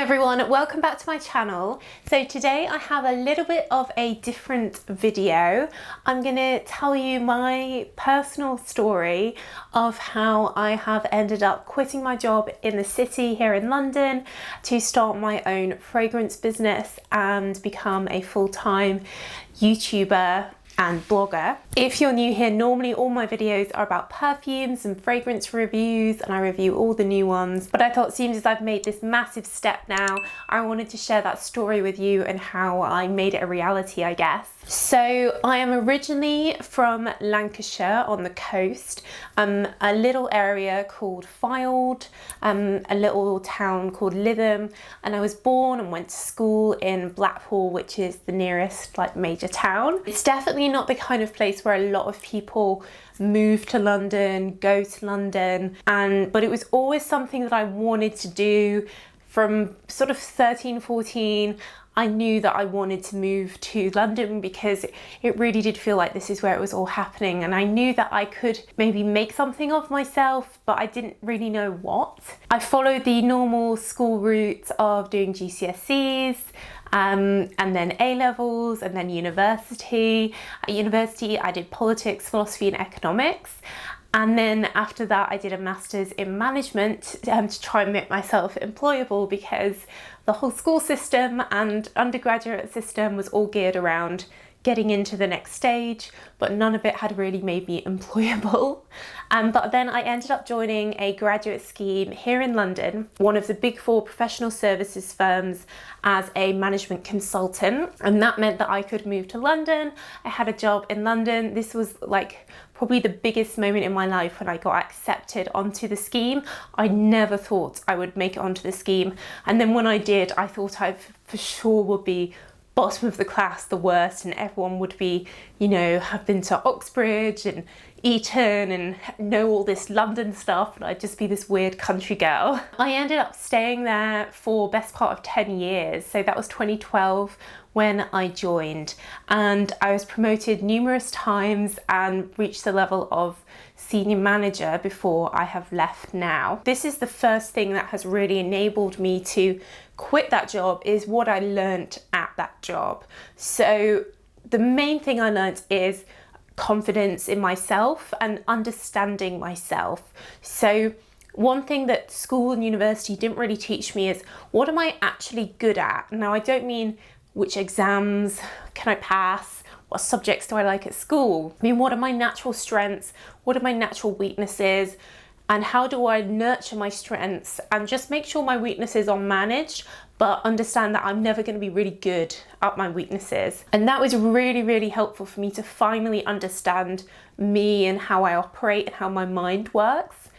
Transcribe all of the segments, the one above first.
everyone, welcome back to my channel. So today I have a little bit of a different video. I'm going to tell you my personal story of how I have ended up quitting my job in the city here in London to start my own fragrance business and become a full-time YouTuber and blogger. If you're new here, normally all my videos are about perfumes and fragrance reviews, and I review all the new ones, but I thought seeing as I've made this massive step now, I wanted to share that story with you and how I made it a reality, I guess. So I am originally from Lancashire on the coast, a little area called Fylde, a little town called Lytham, and I was born and went to school in Blackpool, which is the nearest major town. It's definitely not the kind of place where a lot of people move to London, go to London, but it was always something that I wanted to do from sort of 13, 14. I knew that I wanted to move to London because it really did feel like this is where it was all happening, and I knew that I could maybe make something of myself, but I didn't really know what. I followed the normal school route of doing GCSEs, and then A-levels, and then university. At university I did politics, philosophy and economics. And then after that, I did a master's in management to try and make myself employable, because the whole school system and undergraduate system was all geared around getting into the next stage, but none of it had really made me employable. But then I ended up joining a graduate scheme here in London, one of the big four professional services firms, as a management consultant. And that meant that I could move to London. I had a job in London. This was probably the biggest moment in my life when I got accepted onto the scheme. I never thought I would make it onto the scheme. And then when I did, I thought I for sure would be bottom of the class, the worst, and everyone would be, have been to Oxbridge and Eton and know all this London stuff, and I'd just be this weird country girl. I ended up staying there for best part of 10 years. So that was 2012 when I joined, and I was promoted numerous times and reached the level of senior manager before I have left now. This is the first thing that has really enabled me to quit that job, is what I learned at that job. So the main thing I learned is confidence in myself and understanding myself. So one thing that school and university didn't really teach me is, what am I actually good at? Now, I don't mean which exams can I pass, what subjects do I like at school? I mean, what are my natural strengths? What are my natural weaknesses? And how do I nurture my strengths and just make sure my weaknesses are managed, but understand that I'm never going to be really good at my weaknesses. And that was really, really helpful for me to finally understand me and how I operate and how my mind works.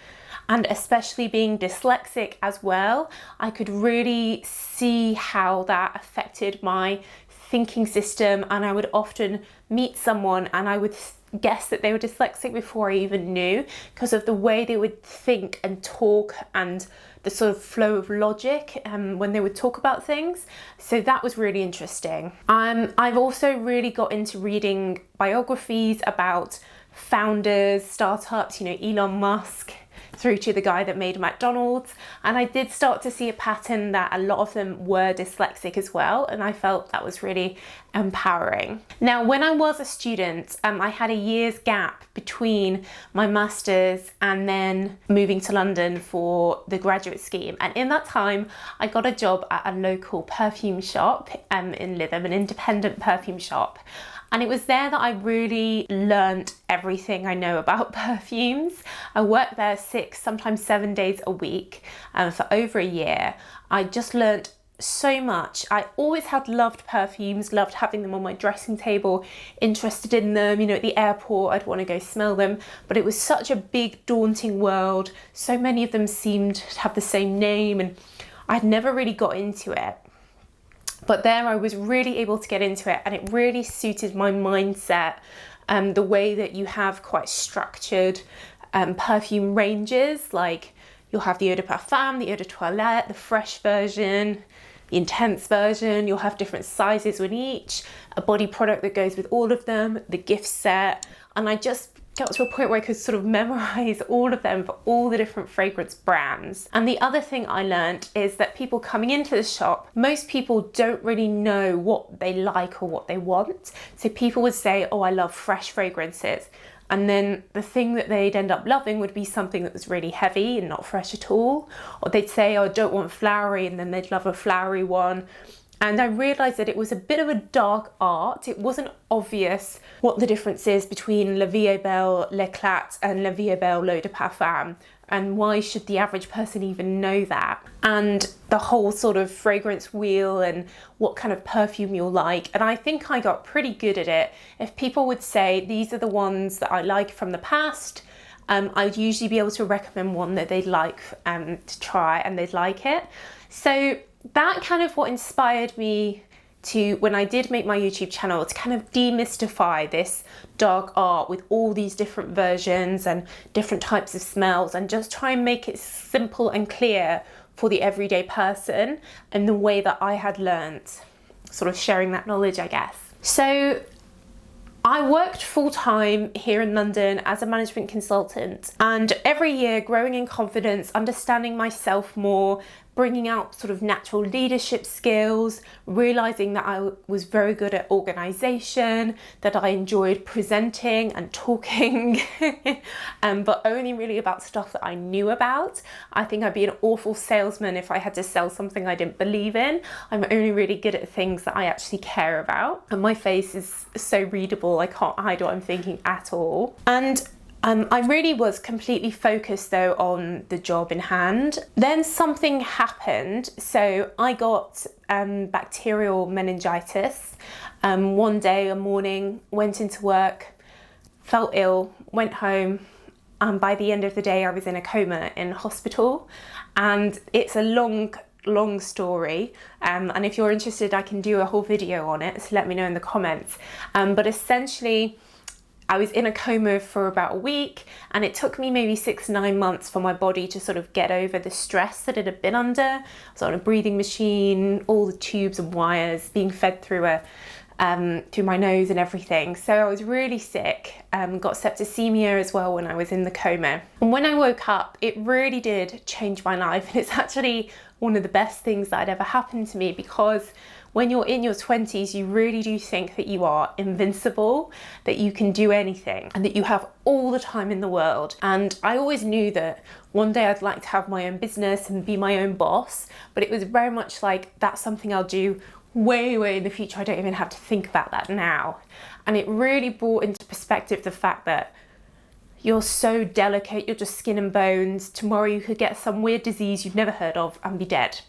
And especially being dyslexic as well, I could really see how that affected my thinking system, and I would often meet someone and I would guess that they were dyslexic before I even knew, because of the way they would think and talk and the sort of flow of logic when they would talk about things. So that was really interesting. I've also really got into reading biographies about founders, startups, Elon Musk, through to the guy that made McDonald's, and I did start to see a pattern that a lot of them were dyslexic as well, and I felt that was really empowering. Now, when I was a student, I had a year's gap between my master's and then moving to London for the graduate scheme, and in that time I got a job at a local perfume shop in Lytham, an independent perfume shop. And it was there that I really learned everything I know about perfumes. I worked there 6, sometimes 7 days a week for over a year. I just learned so much. I always had loved perfumes, loved having them on my dressing table, interested in them. At the airport, I'd want to go smell them. But it was such a big, daunting world. So many of them seemed to have the same name, and I'd never really got into it. But there I was really able to get into it, and it really suited my mindset, the way that you have quite structured perfume ranges. Like, you'll have the eau de parfum, the eau de toilette, the fresh version, the intense version. You'll have different sizes with each, a body product that goes with all of them, the gift set. And I just got to a point where I could sort of memorize all of them for all the different fragrance brands. And the other thing I learned is that people coming into the shop, most people don't really know what they like or what they want. So people would say, oh, I love fresh fragrances. And then the thing that they'd end up loving would be something that was really heavy and not fresh at all. Or they'd say, oh, I don't want flowery, and then they'd love a flowery one. And I realised that it was a bit of a dark art. It wasn't obvious what the difference is between La Vie Belle L'Eclat and La Vie Belle L'Eau de Parfum. And why should the average person even know that? And the whole sort of fragrance wheel and what kind of perfume you'll like. And I think I got pretty good at it. If people would say, these are the ones that I like from the past, I'd usually be able to recommend one that they'd like to try and they'd like it. So that kind of what inspired me to, when I did make my YouTube channel, to kind of demystify this dark art with all these different versions and different types of smells, and just try and make it simple and clear for the everyday person and the way that I had learnt, sort of sharing that knowledge, I guess. So I worked full-time here in London as a management consultant, and every year growing in confidence, understanding myself more, bringing out sort of natural leadership skills, realizing that I was very good at organization, that I enjoyed presenting and talking, but only really about stuff that I knew about. I think I'd be an awful salesman if I had to sell something I didn't believe in. I'm only really good at things that I actually care about. And my face is so readable, I can't hide what I'm thinking at all. And I really was completely focused though on the job in hand. Then something happened. So I got bacterial meningitis. One day, a morning, went into work, felt ill, went home, and by the end of the day I was in a coma in hospital. And it's a long story, and if you're interested I can do a whole video on it, so let me know in the comments. But essentially I was in a coma for about a week, and it took me maybe 6-9 months for my body to sort of get over the stress that it had been under. I was on a breathing machine, all the tubes and wires being fed through my nose and everything. So I was really sick, got septicemia as well when I was in the coma. And when I woke up, it really did change my life. And it's actually one of the best things that had ever happened to me, because when you're in your 20s, you really do think that you are invincible, that you can do anything, and that you have all the time in the world. And I always knew that one day I'd like to have my own business and be my own boss, but it was very much like, that's something I'll do way in the future. I don't even have to think about that now. And it really brought into perspective the fact that you're so delicate, you're just skin and bones. Tomorrow you could get some weird disease you've never heard of and be dead.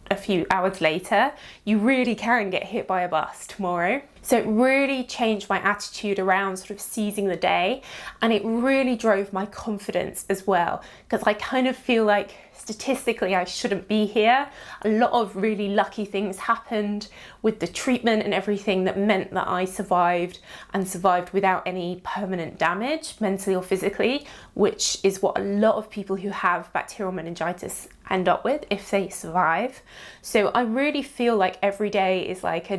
A few hours later, you really can get hit by a bus tomorrow. So it really changed my attitude around sort of seizing the day, and it really drove my confidence as well, because I kind of feel like statistically I shouldn't be here. A lot of really lucky things happened with the treatment and everything that meant that I survived, and survived without any permanent damage, mentally or physically, which is what a lot of people who have bacterial meningitis end up with if they survive. So I really feel like every day is like a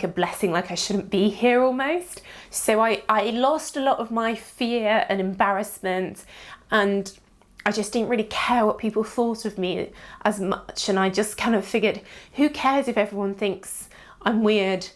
blessing, like I shouldn't be here almost. So I lost a lot of my fear and embarrassment, and I just didn't really care what people thought of me as much. And I just kind of figured, who cares if everyone thinks I'm weird?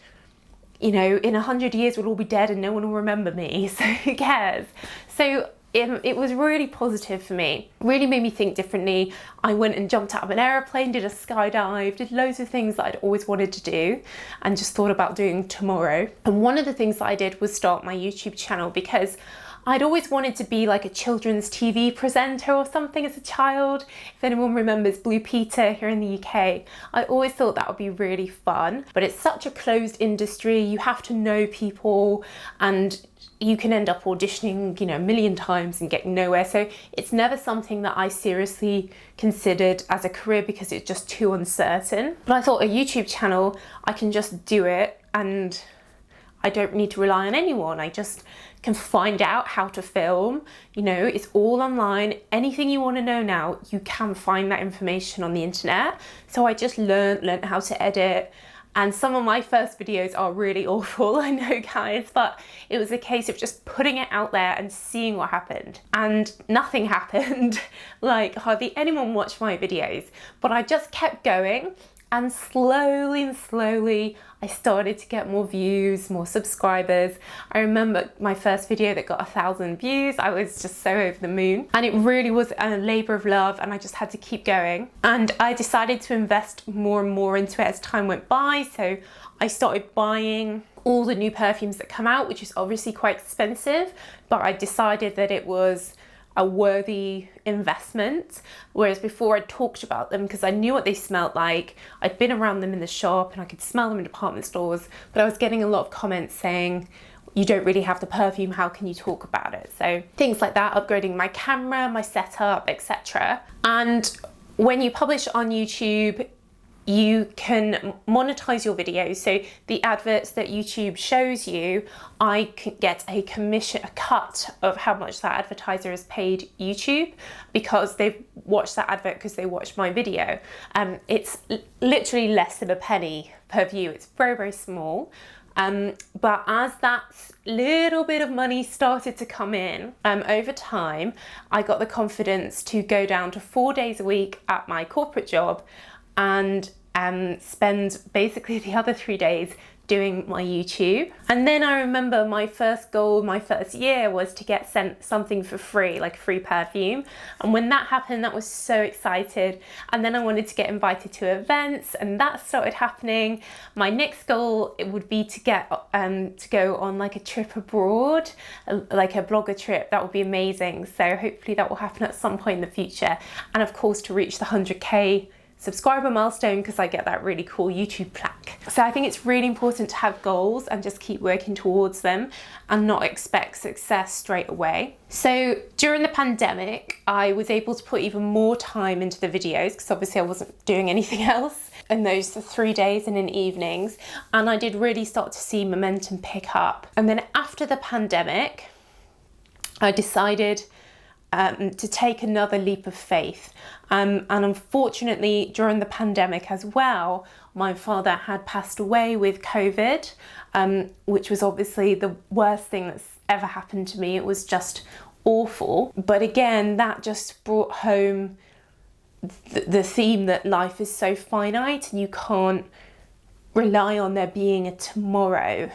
You know, in 100 years we'll all be dead and no one will remember me, so who cares? So it was really positive for me, really made me think differently. I went and jumped out of an aeroplane, did a skydive, did loads of things that I'd always wanted to do and just thought about doing tomorrow. And one of the things that I did was start my YouTube channel, because I'd always wanted to be like a children's TV presenter or something as a child. If anyone remembers Blue Peter here in the UK, I always thought that would be really fun. But it's such a closed industry, you have to know people, and you can end up auditioning, you know, a million times and getting nowhere. So it's never something that I seriously considered as a career, because it's just too uncertain. But I thought a YouTube channel, I can just do it and I don't need to rely on anyone. I just can find out how to film. You know, it's all online. Anything you want to know now, you can find that information on the internet. So I just learned how to edit, And some of my first videos are really awful, I know guys, but it was a case of just putting it out there and seeing what happened. And nothing happened. Like hardly anyone watched my videos, but I just kept going. And slowly, I started to get more views, more subscribers. I remember my first video that got 1,000 views. I was just so over the moon. And it really was a labor of love, and I just had to keep going. And I decided to invest more and more into it as time went by. So I started buying all the new perfumes that come out, which is obviously quite expensive, but I decided that it was a worthy investment. Whereas before I talked about them because I knew what they smelled like. I'd been around them in the shop and I could smell them in department stores, but I was getting a lot of comments saying, you don't really have the perfume, how can you talk about it? So things like that, upgrading my camera, my setup, etc. And when you publish on YouTube, you can monetize your videos. So the adverts that YouTube shows you, I can get a commission, a cut of how much that advertiser has paid YouTube because they've watched that advert because they watched my video. It's literally less than a penny per view. It's very small. But as that little bit of money started to come in over time, I got the confidence to go down to 4 days a week at my corporate job and spend basically the other 3 days doing my YouTube. And then I remember my first goal, my first year, was to get sent something for free, like free perfume. And when that happened, that was so excited. And then I wanted to get invited to events, and that started happening. My next goal, it would be to get to go on like a trip abroad, like a blogger trip. That would be amazing. So hopefully that will happen at some point in the future. And of course, to reach the 100K subscriber milestone, because I get that really cool YouTube plaque. So I think it's really important to have goals and just keep working towards them and not expect success straight away. So during the pandemic, I was able to put even more time into the videos because obviously I wasn't doing anything else in those 3 days and in evenings, and I did really start to see momentum pick up. And then after the pandemic, I decided to take another leap of faith. And unfortunately, during the pandemic as well, my father had passed away with COVID, which was obviously the worst thing that's ever happened to me. It was just awful. But again, that just brought home the theme that life is so finite and you can't rely on there being a tomorrow.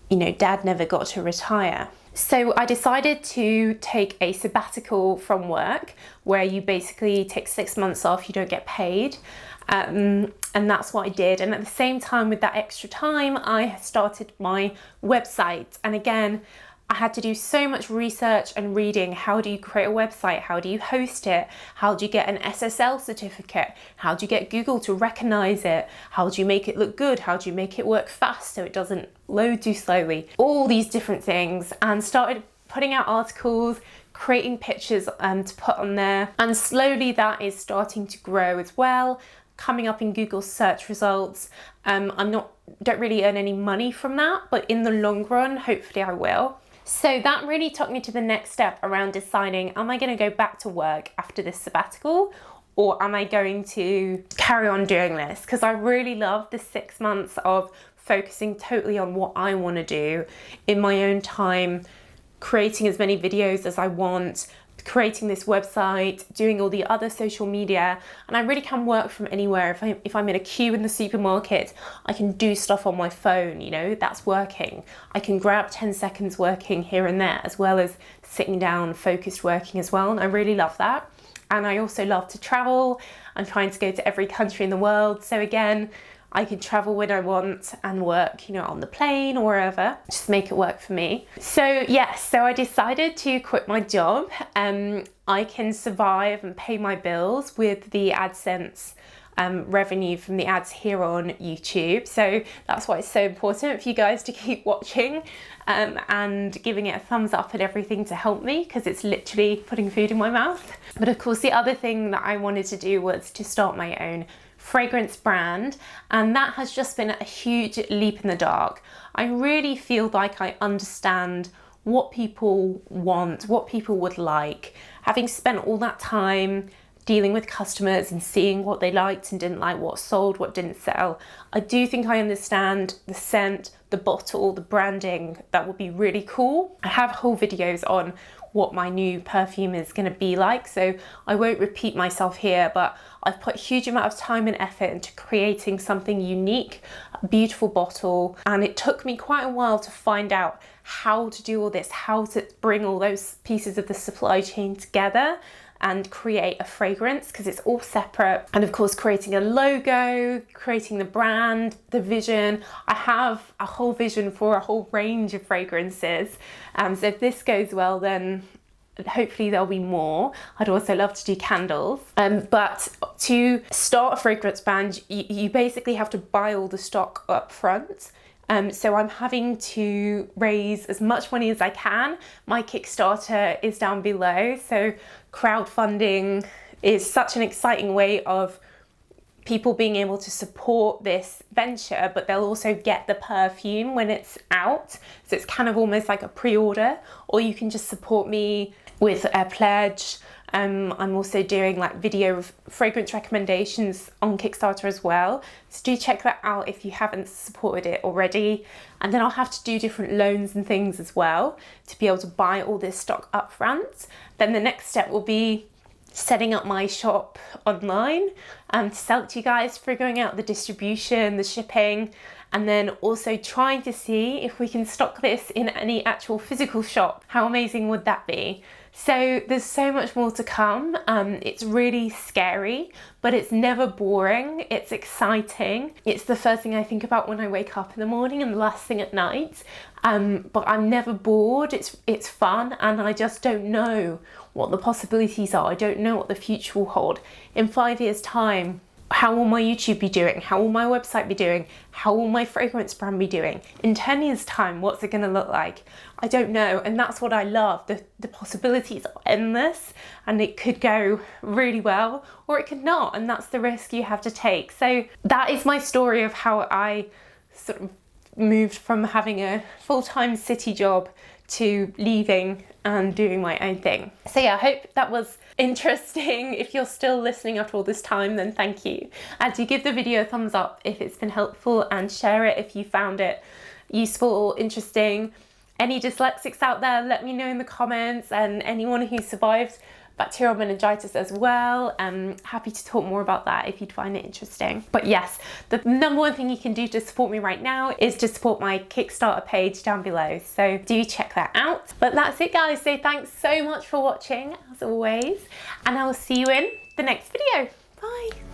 You know, Dad never got to retire. So I decided to take a sabbatical from work where you basically take 6 months off, you don't get paid. And that's what I did. And at the same time, with that extra time, I started my website. And again, I had to do so much research and reading. How do you create a website? How do you host it? How do you get an SSL certificate? How do you get Google to recognize it? How do you make it look good? How do you make it work fast so it doesn't load too slowly? All these different things, and started putting out articles, creating pictures to put on there. And slowly that is starting to grow as well, coming up in Google search results. Don't really earn any money from that, but in the long run, hopefully I will. So that really took me to the next step around deciding, am I going to go back to work after this sabbatical, or am I going to carry on doing this? Because I really love the 6 months of focusing totally on what I want to do in my own time, creating as many videos as I want, creating this website, doing all the other social media, and I really can work from anywhere. If I'm in a queue in the supermarket, I can do stuff on my phone, you know, that's working. I can grab 10 seconds working here and there, as well as sitting down, focused working as well, and I really love that. And I also love to travel. I'm trying to go to every country in the world, so again, I can travel when I want and work, you know, on the plane or wherever, just make it work for me. So yes, so I decided to quit my job. I can survive and pay my bills with the AdSense revenue from the ads here on YouTube. So that's why it's so important for you guys to keep watching and giving it a thumbs up and everything to help me, because it's literally putting food in my mouth. But of course, the other thing that I wanted to do was to start my own fragrance brand, and that has just been a huge leap in the dark. I really feel like I understand what people want, what people would like. Having spent all that time dealing with customers and seeing what they liked and didn't like, what sold, what didn't sell. I do think I understand the scent, the bottle, the branding. That would be really cool. I have whole videos on what my new perfume is going to be like, so I won't repeat myself here, but I've put a huge amount of time and effort into creating something unique, a beautiful bottle, and it took me quite a while to find out how to do all this, how to bring all those pieces of the supply chain together and create a fragrance, because it's all separate. And of course, creating a logo, creating the brand, the vision. I have a whole vision for a whole range of fragrances. So if this goes well, then hopefully there'll be more. I'd also love to do candles. But to start a fragrance brand, you basically have to buy all the stock up front. So I'm having to raise as much money as I can. My Kickstarter is down below. So crowdfunding is such an exciting way of people being able to support this venture, but they'll also get the perfume when it's out. So it's kind of almost like a pre-order, or you can just support me with a pledge. I'm also doing like video fragrance recommendations on Kickstarter as well. So do check that out if you haven't supported it already. And then I'll have to do different loans and things as well to be able to buy all this stock up front. Then the next step will be setting up my shop online to sell it to you guys, figuring out the distribution, the shipping, and then also trying to see if we can stock this in any actual physical shop. How amazing would that be? So there's so much more to come. It's really scary, but it's never boring. It's exciting. It's the first thing I think about when I wake up in the morning and the last thing at night. But I'm never bored. It's fun, and I just don't know what the possibilities are. I don't know what the future will hold. In 5 years' time, how will my YouTube be doing? How will my website be doing? How will my fragrance brand be doing? In 10 years' time, what's it gonna look like? I don't know, and that's what I love. The possibilities are endless, and it could go really well, or it could not, and that's the risk you have to take. So that is my story of how I sort of moved from having a full-time city job to leaving and doing my own thing. So yeah, I hope that was interesting. If you're still listening after all this time, then thank you. And do give the video a thumbs up if it's been helpful, and share it if you found it useful or interesting. Any dyslexics out there, let me know in the comments, and anyone who survived bacterial meningitis as well. I'm happy to talk more about that if you'd find it interesting. But yes, the number one thing you can do to support me right now is to support my Kickstarter page down below. So do check that out. But that's it, guys. So thanks so much for watching, as always, and I will see you in the next video. Bye.